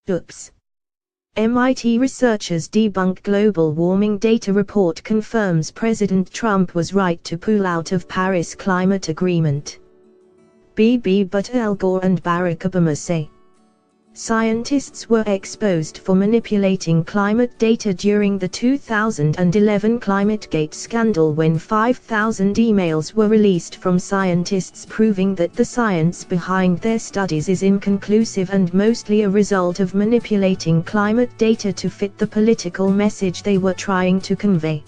Oops. MIT researchers debunk global warming data report confirms President Trump was right to pull out of Paris climate agreement. But Al Gore and Barack Obama say scientists were exposed for manipulating climate data during the 2011 ClimateGate scandal when 5,000 emails were released from scientists proving that the science behind their studies is inconclusive and mostly a result of manipulating climate data to fit the political message they were trying to convey.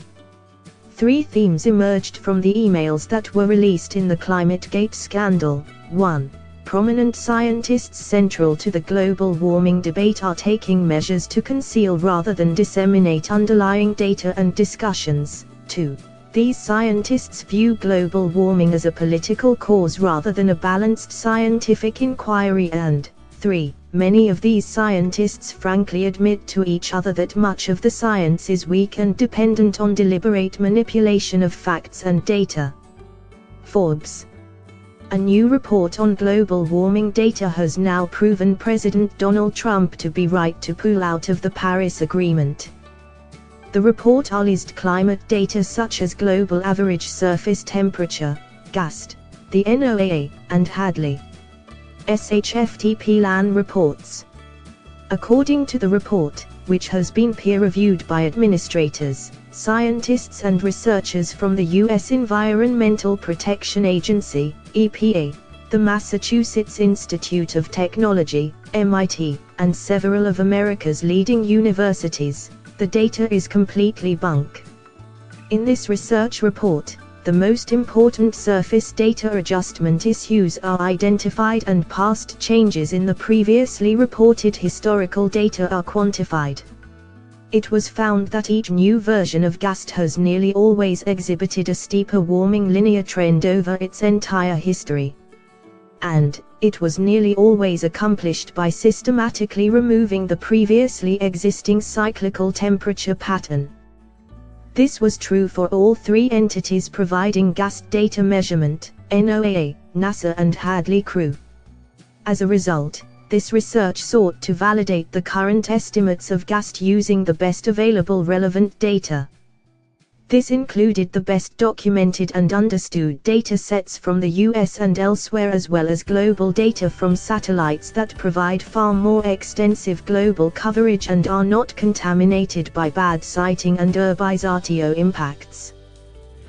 3 themes emerged from the emails that were released in the ClimateGate scandal. 1. Prominent scientists central to the global warming debate are taking measures to conceal rather than disseminate underlying data and discussions. 2. These scientists view global warming as a political cause rather than a balanced scientific inquiry. And 3. Many of these scientists frankly admit to each other that much of the science is weak and dependent on deliberate manipulation of facts and data. Forbes. A new report on global warming data has now proven President Donald Trump to be right to pull out of the Paris Agreement. The report analyzed climate data such as global average surface temperature, GAST, the NOAA, and Hadley. SHFTP-LAN reports. According to the report, which has been peer-reviewed by administrators, scientists and researchers from the U.S. Environmental Protection Agency, EPA, the Massachusetts Institute of Technology, MIT, and several of America's leading universities, the data is completely bunk. In this research report, the most important surface data adjustment issues are identified and past changes in the previously reported historical data are quantified. It was found that each new version of GAST has nearly always exhibited a steeper warming linear trend over its entire history. And it was nearly always accomplished by systematically removing the previously existing cyclical temperature pattern. This was true for all 3 entities providing GAST data measurement, NOAA, NASA and Hadley Crew. As a result, this research sought to validate the current estimates of GAST using the best available relevant data. This included the best documented and understood data sets from the US and elsewhere, as well as global data from satellites that provide far more extensive global coverage and are not contaminated by bad sighting and urbanization impacts.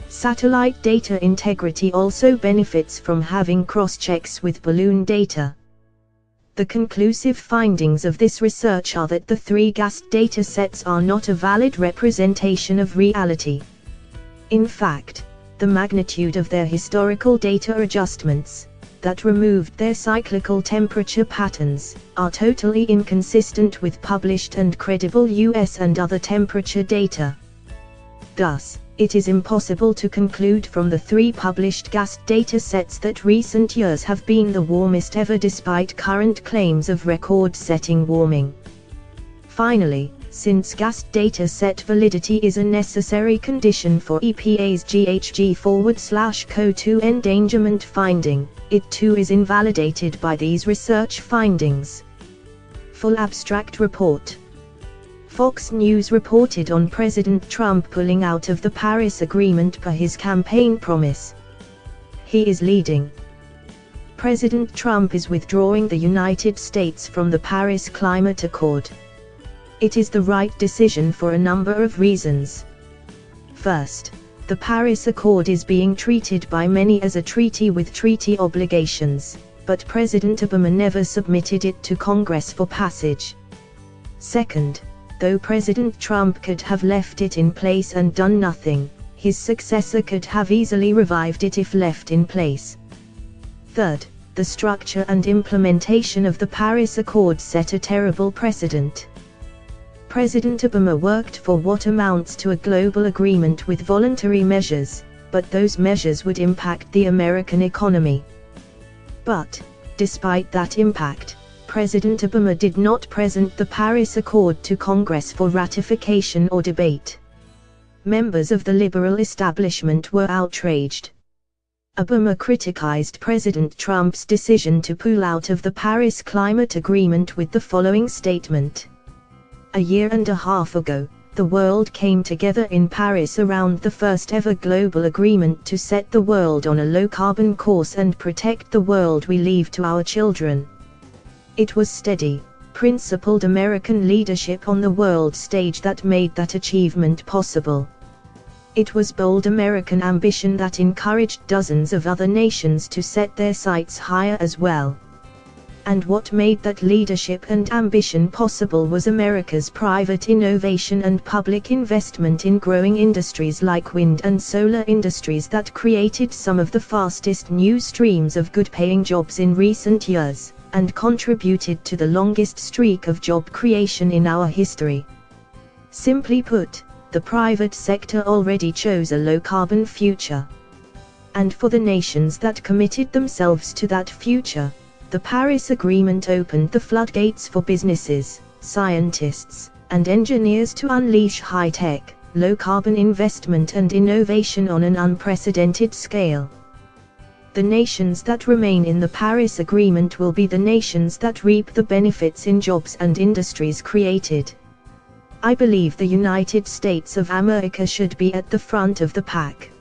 Satellite data integrity also benefits from having cross-checks with balloon data. The conclusive findings of this research are that the 3 GAST data sets are not a valid representation of reality. In fact, the magnitude of their historical data adjustments, that removed their cyclical temperature patterns, are totally inconsistent with published and credible US and other temperature data. Thus, it is impossible to conclude from the 3 published GAST data sets that recent years have been the warmest ever despite current claims of record-setting warming. Finally, since GAST data set validity is a necessary condition for EPA's GHG/CO2 endangerment finding, it too is invalidated by these research findings. Full abstract report. Fox News reported on President Trump pulling out of the Paris Agreement per his campaign promise. He is leading. President Trump is withdrawing the United States from the Paris Climate Accord. It is the right decision for a number of reasons. First, the Paris Accord is being treated by many as a treaty with treaty obligations, but President Obama never submitted it to Congress for passage. Second, though President Trump could have left it in place and done nothing, his successor could have easily revived it if left in place. Third, the structure and implementation of the Paris Accord set a terrible precedent. President Obama worked for what amounts to a global agreement with voluntary measures, but those measures would impact the American economy. But, despite that impact, President Obama did not present the Paris Accord to Congress for ratification or debate. Members of the liberal establishment were outraged. Obama criticized President Trump's decision to pull out of the Paris Climate Agreement with the following statement. A year and a half ago, the world came together in Paris around the first ever global agreement to set the world on a low-carbon course and protect the world we leave to our children. It was steady, principled American leadership on the world stage that made that achievement possible. It was bold American ambition that encouraged dozens of other nations to set their sights higher as well. And what made that leadership and ambition possible was America's private innovation and public investment in growing industries like wind and solar industries that created some of the fastest new streams of good-paying jobs in recent years, and contributed to the longest streak of job creation in our history. Simply put, the private sector already chose a low-carbon future. And for the nations that committed themselves to that future, the Paris Agreement opened the floodgates for businesses, scientists, and engineers to unleash high-tech, low-carbon investment and innovation on an unprecedented scale. The nations that remain in the Paris Agreement will be the nations that reap the benefits in jobs and industries created. I believe the United States of America should be at the front of the pack.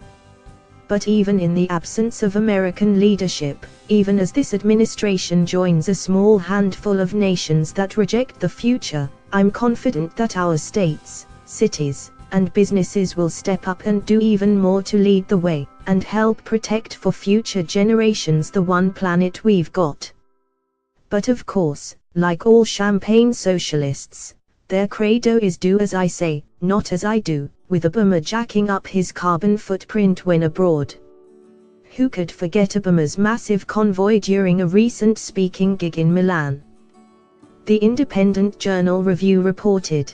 But even in the absence of American leadership, even as this administration joins a small handful of nations that reject the future, I'm confident that our states, cities, and businesses will step up and do even more to lead the way, and help protect for future generations the one planet we've got. But of course, like all champagne socialists, their credo is do as I say, not as I do, with Obama jacking up his carbon footprint when abroad. Who could forget Obama's massive convoy during a recent speaking gig in Milan? The Independent Journal Review reported.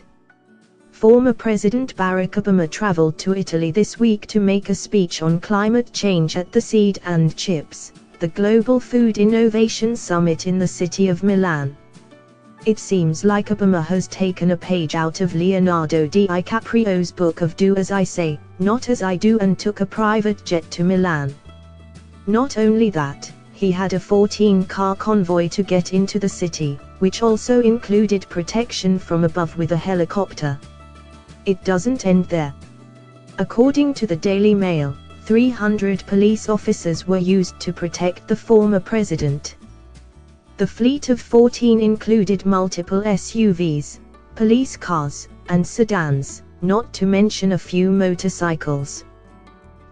Former President Barack Obama traveled to Italy this week to make a speech on climate change at the Seed and Chips, the Global Food Innovation Summit in the city of Milan. It seems like Obama has taken a page out of Leonardo DiCaprio's book of Do As I Say, Not As I Do, and took a private jet to Milan. Not only that, he had a 14-car convoy to get into the city, which also included protection from above with a helicopter. It doesn't end there. According to the Daily Mail, 300 police officers were used to protect the former president. The fleet of 14 included multiple SUVs, police cars, and sedans, not to mention a few motorcycles.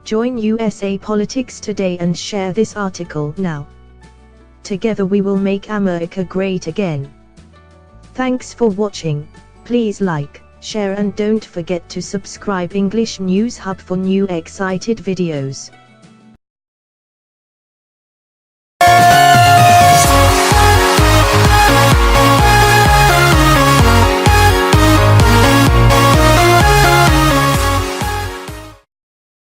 Join USA Politics Today and share this article now. Together we will make America great again. Thanks for watching. Please like, share and don't forget to subscribe English News Hub for new excited videos.